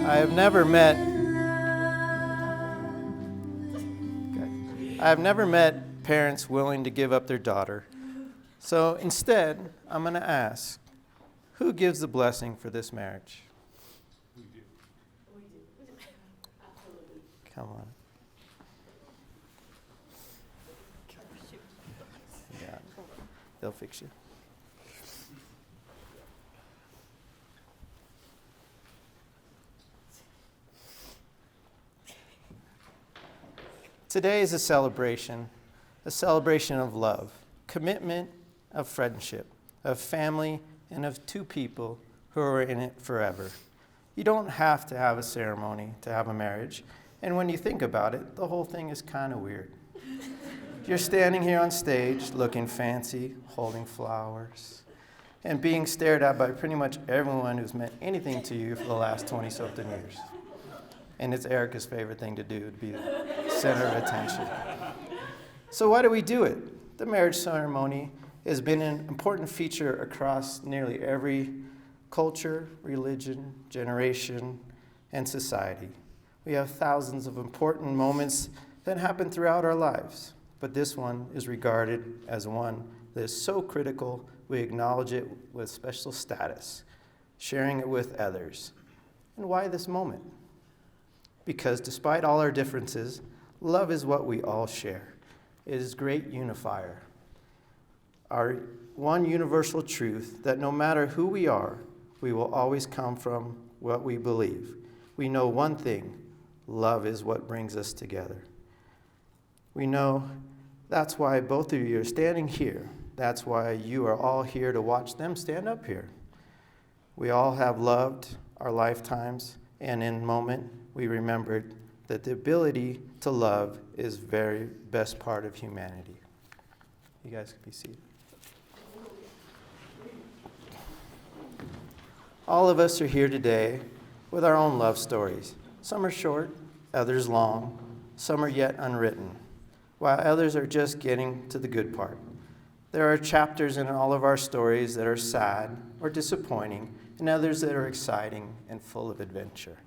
I have never met parents willing to give up their daughter. So instead, I'm going to ask, who gives the blessing for this marriage? We do. Absolutely. Come on. Yeah, they'll fix you. Today is a celebration of love, commitment, of friendship, of family, and of two people who are in it forever. You don't have to have a ceremony to have a marriage, and when you think about it, the whole thing is kind of weird. You're standing here on stage looking fancy, holding flowers, and being stared at by pretty much everyone who's meant anything to you for the last 20-something years. And it's Erika's favorite thing to do, to be the center of attention. So why do we do it? The marriage ceremony has been an important feature across nearly every culture, religion, generation, and society. We have thousands of important moments that happen throughout our lives, but this one is regarded as one that is so critical we acknowledge it with special status, sharing it with others. And why this moment? Because despite all our differences, love is what we all share. It is great unifier. Our one universal truth that no matter who we are, we will always come from what we believe. We know one thing, love is what brings us together. We know that's why both of you are standing here. That's why you are all here to watch them stand up here. We all have loved our lifetimes, and in a moment, we remembered that the ability to love is very best part of humanity. You guys can be seated. All of us are here today with our own love stories. Some are short, others long, some are yet unwritten, while others are just getting to the good part. There are chapters in all of our stories that are sad or disappointing, and others that are exciting and full of adventure.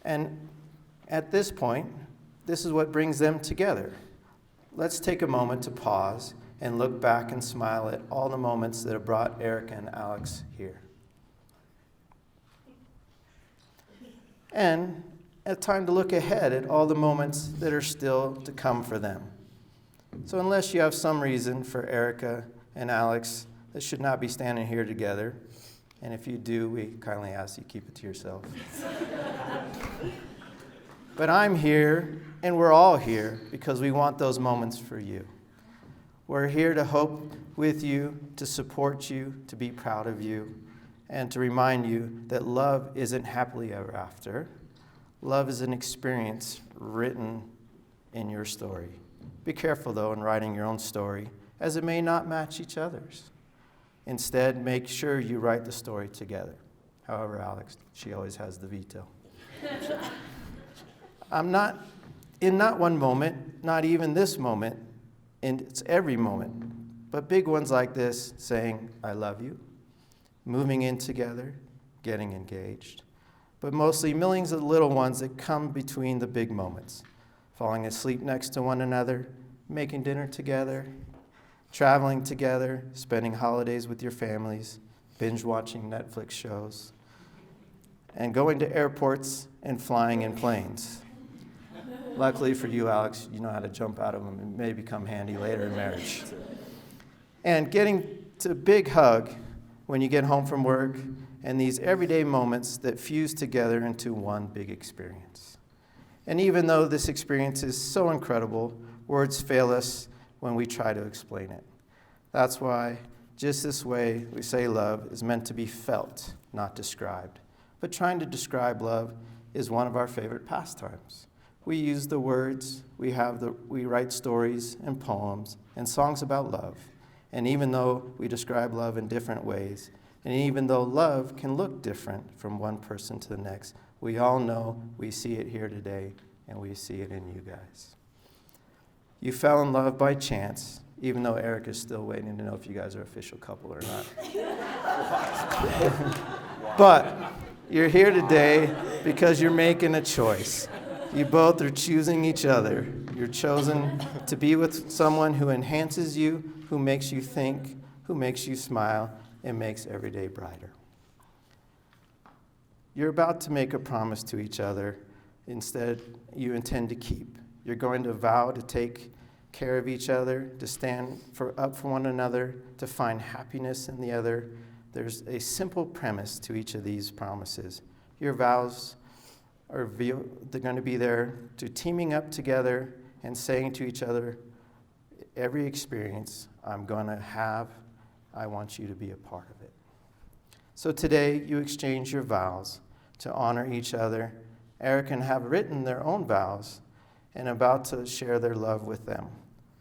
And at this point, this is what brings them together. Let's take a moment to pause and look back and smile at all the moments that have brought Erika and Alex here. And a time to look ahead at all the moments that are still to come for them. So unless you have some reason for Erika and Alex that should not be standing here together, and if you do, we kindly ask you keep it to yourself. But I'm here, and we're all here, because we want those moments for you. We're here to hope with you, to support you, to be proud of you, and to remind you that love isn't happily ever after. Love is an experience written in your story. Be careful, though, in writing your own story, as it may not match each other's. Instead, make sure you write the story together. However, Alex, she always has the veto. I'm not in not one moment, not even this moment, and it's every moment, but big ones like this, saying, I love you, moving in together, getting engaged, but mostly millions of little ones that come between the big moments, falling asleep next to one another, making dinner together, traveling together, spending holidays with your families, binge watching Netflix shows, and going to airports and flying in planes. Luckily for you, Alex, you know how to jump out of them. It may become handy later in marriage. And getting to big hug when you get home from work, and these everyday moments that fuse together into one big experience. And even though this experience is so incredible, words fail us when we try to explain it. That's why, just this way, we say love is meant to be felt, not described. But trying to describe love is one of our favorite pastimes. We use the words, we write stories and poems and songs about love. And even though we describe love in different ways, and even though love can look different from one person to the next, we all know we see it here today, and we see it in you guys. You fell in love by chance, even though Erika's still waiting to know if you guys are an official couple or not. But You're here today because you're making a choice. You both are choosing each other. You're chosen to be with someone who enhances you, who makes you think, who makes you smile, and makes every day brighter. You're about to make a promise to each other. Instead, you intend to keep. You're going to vow to take care of each other, to stand up for one another, to find happiness in the other. There's a simple premise to each of these promises. Your vows they're going to be there to teaming up together and saying to each other, every experience I'm going to have, I want you to be a part of it. So today, you exchange your vows to honor each other. Erika have written their own vows and about to share their love with them.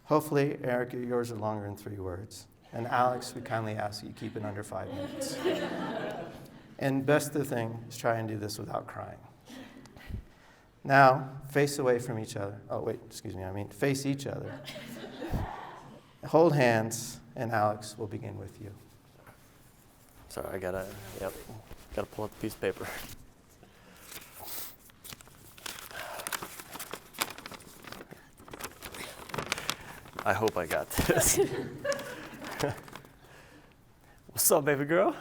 Hopefully, Erika, yours are longer than 3 words. And Alex, we kindly ask you keep it under 5 minutes. And best thing is try and do this without crying. Now, face away from each other. Face each other. Hold hands, and Alex will begin with you. Sorry, I gotta pull out the piece of paper. I hope I got this. What's up, baby girl?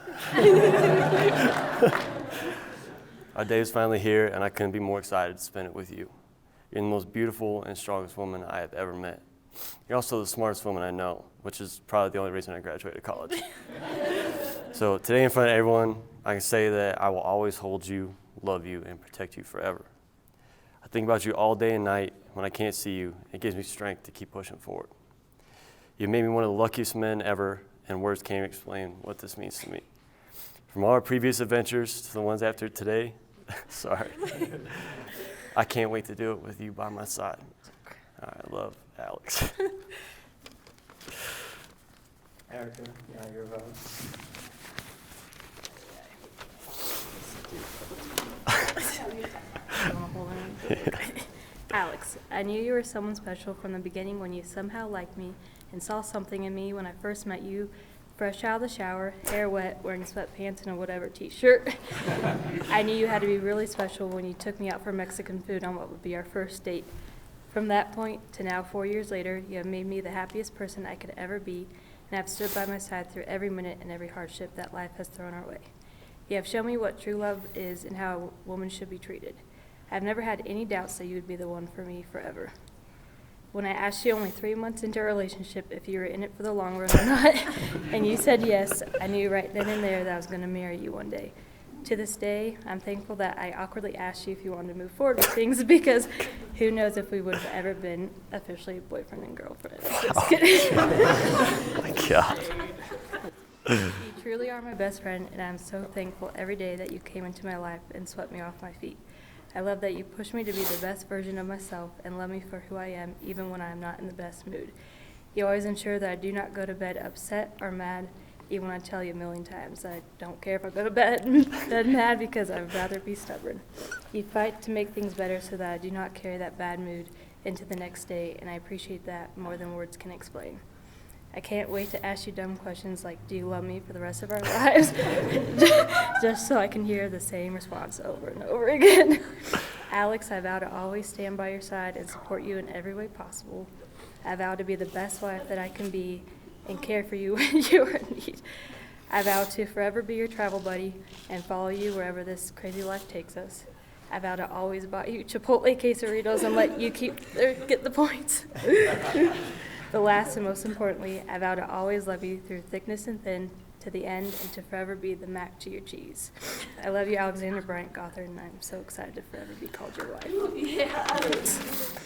Our day is finally here, and I couldn't be more excited to spend it with you. You're the most beautiful and strongest woman I have ever met. You're also the smartest woman I know, which is probably the only reason I graduated college. So today in front of everyone, I can say that I will always hold you, love you, and protect you forever. I think about you all day and night. When I can't see you, it gives me strength to keep pushing forward. You've made me one of the luckiest men ever, and words can't explain what this means to me. From all our previous adventures to the ones after today, sorry, I can't wait to do it with you by my side. I love Alex. Erika, now your vote. Alex, I knew you were someone special from the beginning when you somehow liked me and saw something in me when I first met you, fresh out of the shower, hair wet, wearing sweatpants and a whatever t-shirt. I knew you had to be really special when you took me out for Mexican food on what would be our first date. From that point to now, 4 years later, you have made me the happiest person I could ever be, and have stood by my side through every minute and every hardship that life has thrown our way. You have shown me what true love is and how a woman should be treated. I have never had any doubts that you would be the one for me forever. When I asked you only 3 months into our relationship if you were in it for the long run or not, and you said yes, I knew right then and there that I was going to marry you one day. To this day, I'm thankful that I awkwardly asked you if you wanted to move forward with things, because who knows if we would have ever been officially boyfriend and girlfriend. Just kidding. Oh my God. You truly are my best friend, and I'm so thankful every day that you came into my life and swept me off my feet. I love that you push me to be the best version of myself and love me for who I am, even when I am not in the best mood. You always ensure that I do not go to bed upset or mad, even when I tell you a million times that I don't care if I go to bed mad, because I would rather be stubborn. You fight to make things better so that I do not carry that bad mood into the next day, and I appreciate that more than words can explain. I can't wait to ask you dumb questions like, do you love me for the rest of our lives? Just so I can hear the same response over and over again. Alex, I vow to always stand by your side and support you in every way possible. I vow to be the best wife that I can be and care for you when you are in need. I vow to forever be your travel buddy and follow you wherever this crazy life takes us. I vow to always buy you Chipotle quesadillas and let you get the points. But last and most importantly, I vow to always love you through thickness and thin to the end, and to forever be the mac to your cheese. I love you, Alexander Bryant Gothard, and I'm so excited to forever be called your wife. Yeah.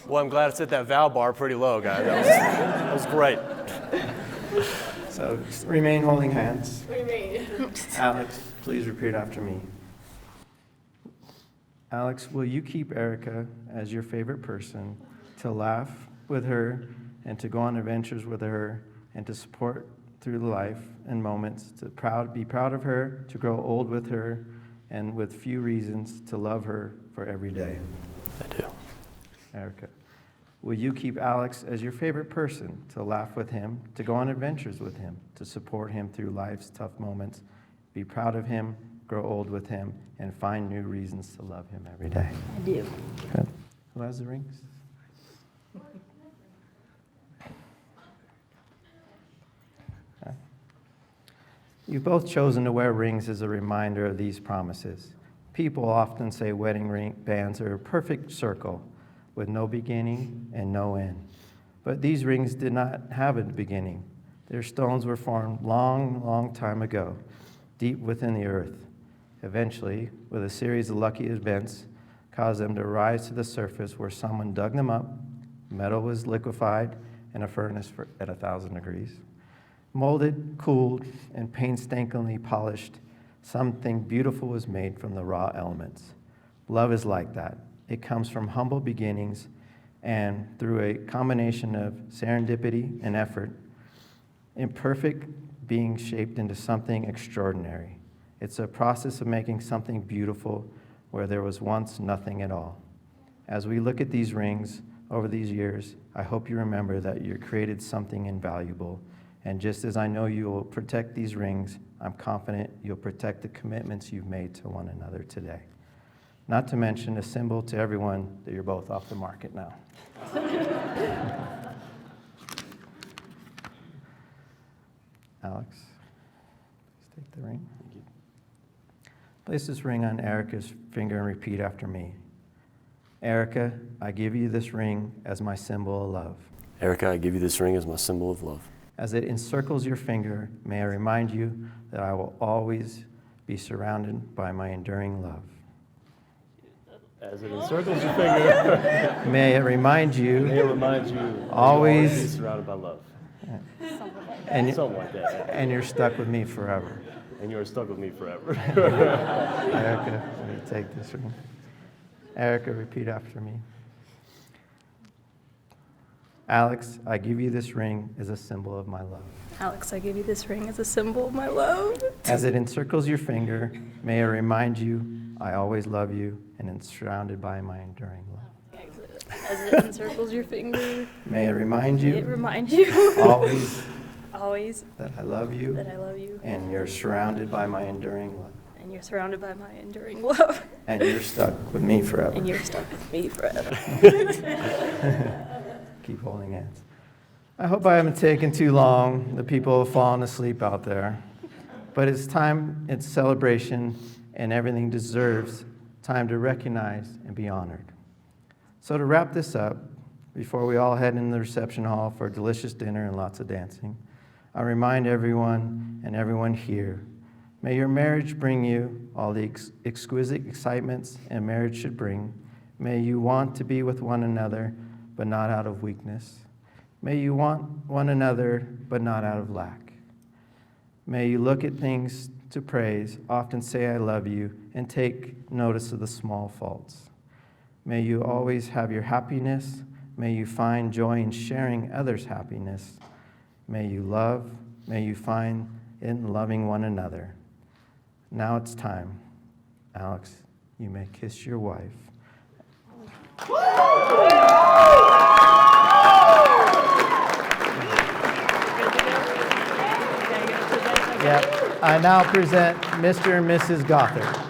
Well, I'm glad it's at that vow bar pretty low, guys. That was great. So remain holding hands. Alex, please repeat after me. Alex, will you keep Erika as your favorite person, to laugh with her and to go on adventures with her and to support through life and moments, to be proud of her, to grow old with her, and with few reasons to love her for every day? I do. Erika, will you keep Alex as your favorite person, to laugh with him, to go on adventures with him, to support him through life's tough moments, be proud of him, grow old with him, and find new reasons to love him every day. I do. Good. Who has the rings? Okay. You've both chosen to wear rings as a reminder of these promises. People often say wedding ring bands are a perfect circle with no beginning and no end. But these rings did not have a beginning. Their stones were formed long time ago, deep within the earth. Eventually, with a series of lucky events, caused them to rise to the surface where someone dug them up, metal was liquefied in a furnace at 1,000 degrees. Molded, cooled, and painstakingly polished, something beautiful was made from the raw elements. Love is like that. It comes from humble beginnings, and through a combination of serendipity and effort, imperfect being shaped into something extraordinary. It's a process of making something beautiful where there was once nothing at all. As we look at these rings over these years, I hope you remember that you created something invaluable. And just as I know you will protect these rings, I'm confident you'll protect the commitments you've made to one another today. Not to mention a symbol to everyone that you're both off the market now. Alex, please take the ring. Thank you. Place this ring on Erika's finger and repeat after me. Erika, I give you this ring as my symbol of love. Erika, I give you this ring as my symbol of love. As it encircles your finger, may I remind you that I will always be surrounded by my enduring love. As it encircles your finger, May it remind you always be surrounded by love. and, Something like that. Yeah. and you're stuck with me forever. And you are stuck with me forever. Erika, let me take this ring. Erika, repeat after me. Alex, I give you this ring as a symbol of my love. Alex, I give you this ring as a symbol of my love. As it encircles your finger, may I remind you I always love you and am surrounded by my enduring love. As it encircles your finger, May I remind it you reminds you always that I love you that I love you, and you're surrounded by my enduring love. and you're surrounded by my enduring love, And you're stuck with me forever. and you're stuck with me forever. Keep holding hands. I hope I haven't taken too long. The people have fallen asleep out there. But it's time, it's celebration, and everything deserves time to recognize and be honored. So to wrap this up, before we all head in the reception hall for a delicious dinner and lots of dancing, I remind everyone and everyone here, may your marriage bring you all the exquisite excitements a marriage should bring. May you want to be with one another, but not out of weakness. May you want one another, but not out of lack. May you look at things to praise, often say I love you, and take notice of the small faults. May you always have your happiness. May you find joy in sharing others' happiness. May you love. May you find in loving one another. Now it's time. Alex, you may kiss your wife. Yep. I now present Mr. and Mrs. Gothard.